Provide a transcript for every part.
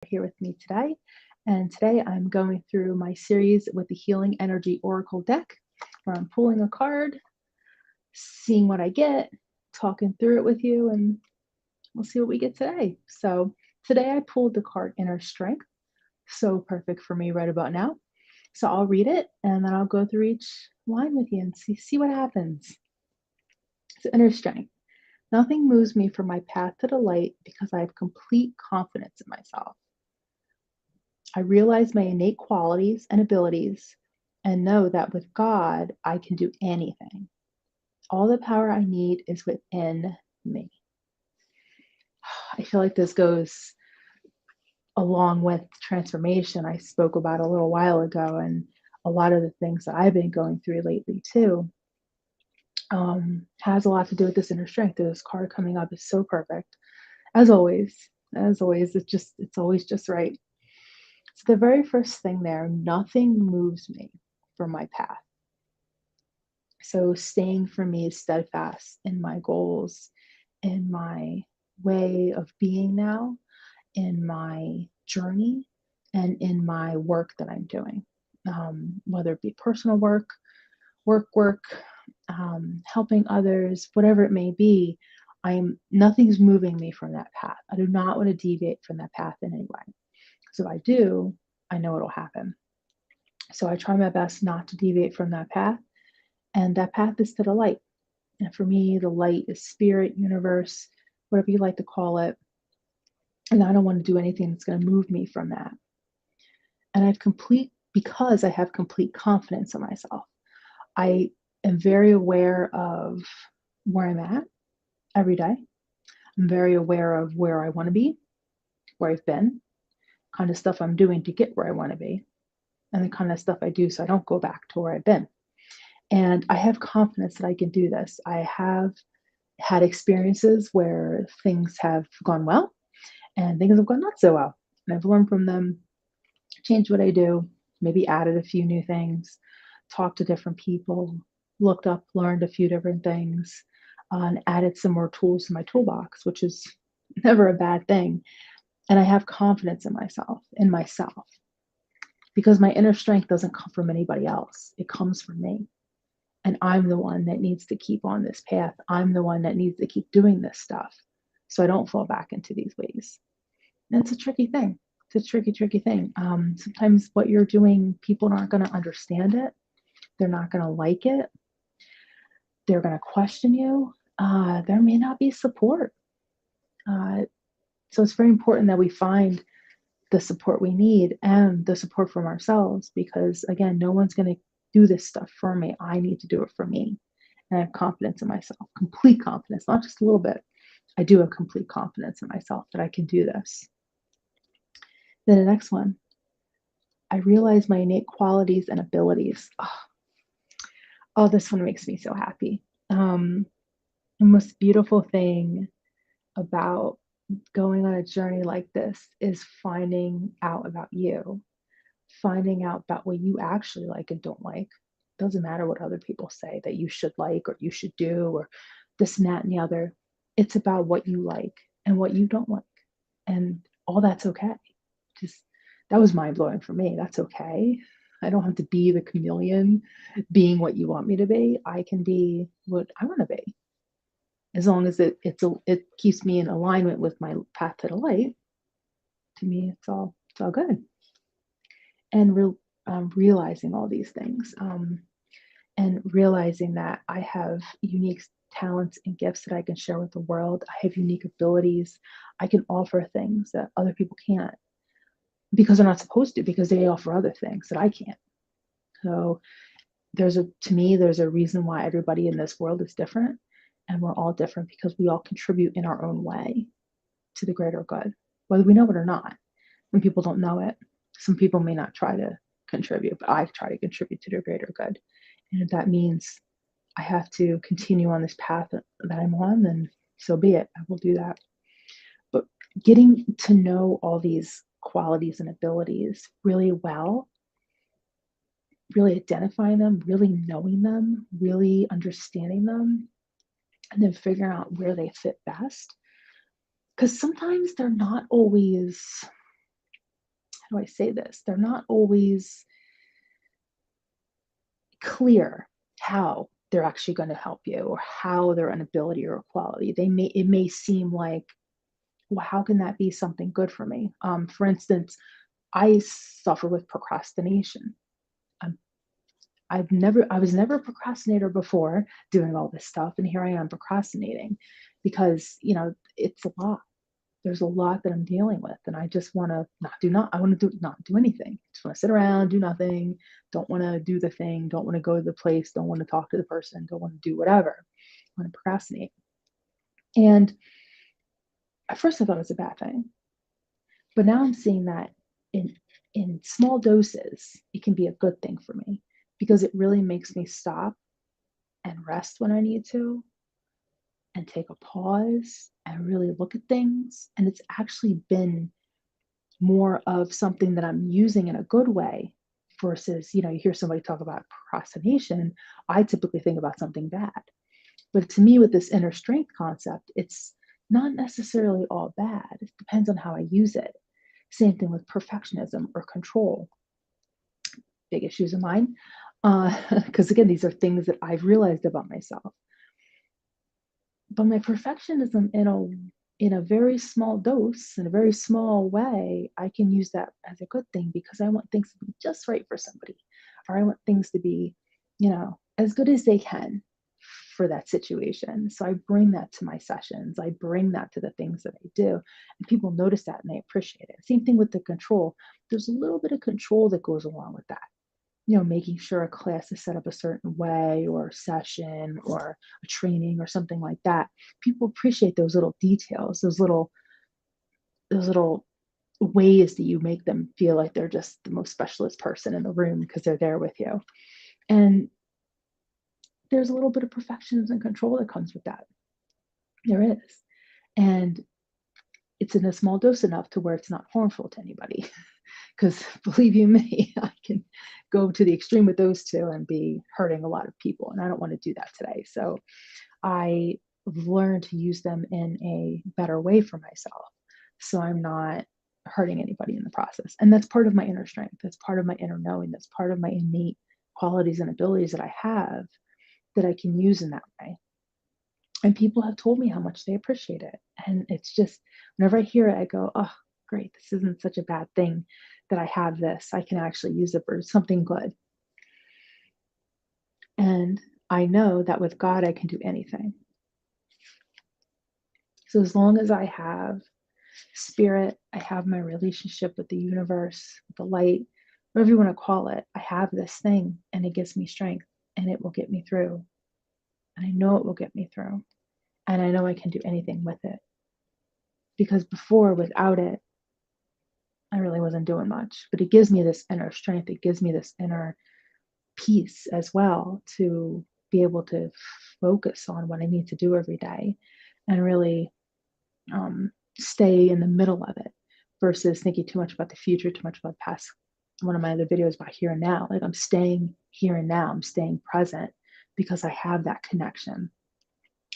here with me today. And today I'm going through my series with the Healing Energy Oracle deck, where I'm pulling a card, seeing what I get, talking through it with you, and we'll see what we get today. So today I pulled the card Inner Strength. So perfect for me right about now. So I'll read it and then I'll go through each line with you and see what happens. So Inner Strength. Nothing moves me from my path to the light because I have complete confidence in myself. I realize my innate qualities and abilities and know that with God, I can do anything. All the power I need is within me. I feel like this goes along with transformation I spoke about a little while ago, and a lot of the things that I've been going through lately too has a lot to do with this inner strength. This card coming up is so perfect, as always. As always, it's always just right. So the very first thing there, nothing moves me from my path. So staying for me is steadfast in my goals, in my way of being now, in my journey, and in my work that I'm doing, whether it be personal work, helping others, whatever it may be. Nothing's moving me from that path. I do not want to deviate from that path in any way. So if I do, I know it'll happen. So I try my best not to deviate from that path. And that path is to the light. And for me, the light is spirit, universe, whatever you like to call it. And I don't want to do anything that's going to move me from that. And because I have complete confidence in myself, I am very aware of where I'm at every day. I'm very aware of where I want to be, where I've been, kind of stuff I'm doing to get where I want to be, and the kind of stuff I do so I don't go back to where I've been. And I have confidence that I can do this. I have had experiences where things have gone well and things have gone not so well. And I've learned from them, changed what I do, maybe added a few new things, talked to different people, looked up, learned a few different things, and added some more tools to my toolbox, which is never a bad thing. And I have confidence in myself, because my inner strength doesn't come from anybody else. It comes from me. And I'm the one that needs to keep on this path. I'm the one that needs to keep doing this stuff so I don't fall back into these ways. And it's a tricky thing. It's a tricky thing. Sometimes what you're doing, people aren't going to understand it. They're not going to like it. They're going to question you. There may not be support. So it's very important that we find the support we need and the support from ourselves, because again, no one's going to do this stuff for me. I need to do it for me. And I have confidence in myself, complete confidence, not just a little bit. I do have complete confidence in myself that I can do this. Then the next one, I realize my innate qualities and abilities. Oh, this one makes me so happy. The most beautiful thing about going on a journey like this is finding out about you, finding out about what you actually like and don't like. Doesn't matter what other people say that you should like or you should do or this and that and the other. It's about what you like and what you don't like. And all that's okay. Just that was mind blowing for me. That's okay. I don't have to be the chameleon being what you want me to be. I can be what I want to be. As long as it keeps me in alignment with my path to the light, to me it's all good. And realizing all these things, and realizing that I have unique talents and gifts that I can share with the world. I have unique abilities. I can offer things that other people can't, because they're not supposed to, because they offer other things that I can't. So to me, there's a reason why everybody in this world is different, and we're all different because we all contribute in our own way to the greater good, whether we know it or not. When people don't know it, some people may not try to contribute, but I try to contribute to the greater good. And if that means I have to continue on this path that I'm on, then so be it. I will do that. But getting to know all these qualities and abilities really well, really identifying them, really knowing them, really understanding them, and then figuring out where they fit best. Because sometimes they're not always how do I say this? They're not always clear how they're actually going to help you or how they're an ability or a quality. It may seem like, well, how can that be something good for me? For instance, I suffer with procrastination. Um, I was never a procrastinator before doing all this stuff, and here I am procrastinating because it's a lot. There's a lot that I'm dealing with, and I just want to I want to not do anything. Just want to sit around, do nothing. Don't want to do the thing. Don't want to go to the place. Don't want to talk to the person. Don't want to do whatever. I want to procrastinate. And at first, I thought it was a bad thing, but now I'm seeing that in small doses, it can be a good thing for me because it really makes me stop and rest when I need to and take a pause and really look at things. And it's actually been more of something that I'm using in a good way versus, you hear somebody talk about procrastination. I typically think about something bad. But to me, with this inner strength concept, it's not necessarily all bad. It depends on how I use it. Same thing with perfectionism or control. Big issues of mine. Because again, these are things that I've realized about myself. But my perfectionism in a very small dose, in a very small way, I can use that as a good thing because I want things to be just right for somebody, or I want things to be, as good as they can for that situation. So I bring that to my sessions. I bring that to the things that I do, and people notice that and they appreciate it. Same thing with the control. There's a little bit of control that goes along with that. Making sure a class is set up a certain way or a session or a training or something like that. People appreciate those little details, those little ways that you make them feel like they're just the most specialist person in the room because they're there with you. And there's a little bit of perfectionism and control that comes with that. There is. And it's in a small dose enough to where it's not harmful to anybody. Because believe you me, I can go to the extreme with those two and be hurting a lot of people. And I don't want to do that today. So I learned to use them in a better way for myself. So I'm not hurting anybody in the process. And that's part of my inner strength. That's part of my inner knowing. That's part of my innate qualities and abilities that I have that I can use in that way. And people have told me how much they appreciate it. And it's just, whenever I hear it, I go, oh, great, this isn't such a bad thing that I have this. I can actually use it for something good. And I know that with God, I can do anything. So as long as I have spirit, I have my relationship with the universe, the light, whatever you want to call it, I have this thing and it gives me strength and it will get me through. And I know it will get me through. And I know I can do anything with it. Because before, without it, I really wasn't doing much. But it gives me this inner strength. It gives me this inner peace as well to be able to focus on what I need to do every day and really stay in the middle of it versus thinking too much about the future, too much about the past. One of my other videos about here and now, like I'm staying here and now, I'm staying present because I have that connection.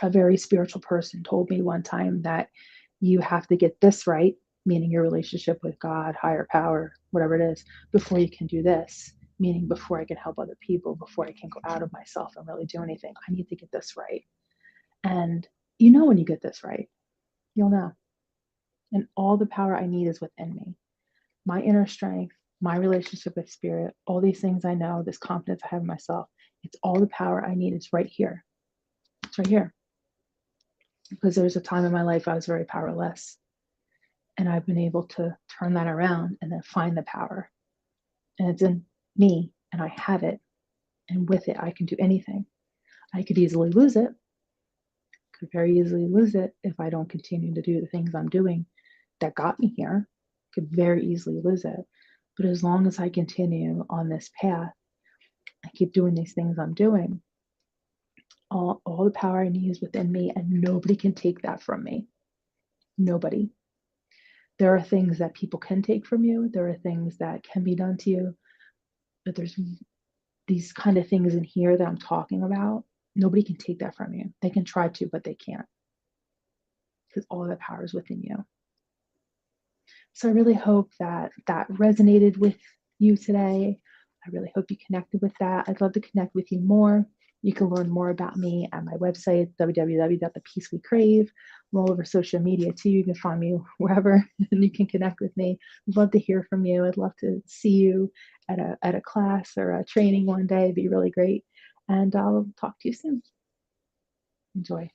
A very spiritual person told me one time that you have to get this right, meaning your relationship with God, higher power, whatever it is, before you can do this, meaning before I can help other people, before I can go out of myself and really do anything. I need to get this right. And when you get this right, you'll know. And all the power I need is within me. My inner strength, my relationship with spirit, all these things I know, this confidence I have in myself, it's all the power I need. It's right here. It's right here. Because there was a time in my life I was very powerless. And I've been able to turn that around and then find the power. And it's in me and I have it. And with it, I can do anything. I could easily lose it. Could very easily lose it if I don't continue to do the things I'm doing that got me here. Could very easily lose it. But as long as I continue on this path, I keep doing these things I'm doing, all the power I need is within me, and nobody can take that from me. Nobody. There are things that people can take from you. There are things that can be done to you. But there's these kind of things in here that I'm talking about. Nobody can take that from you. They can try to, but they can't. Because all that power is within you. So I really hope that that resonated with you today. I really hope you connected with that. I'd love to connect with you more. You can learn more about me at my website, www.thepeacewecrave. I'm all over social media too. You can find me wherever and you can connect with me. I'd love to hear from you. I'd love to see you at a class or a training one day. It'd be really great. And I'll talk to you soon. Enjoy.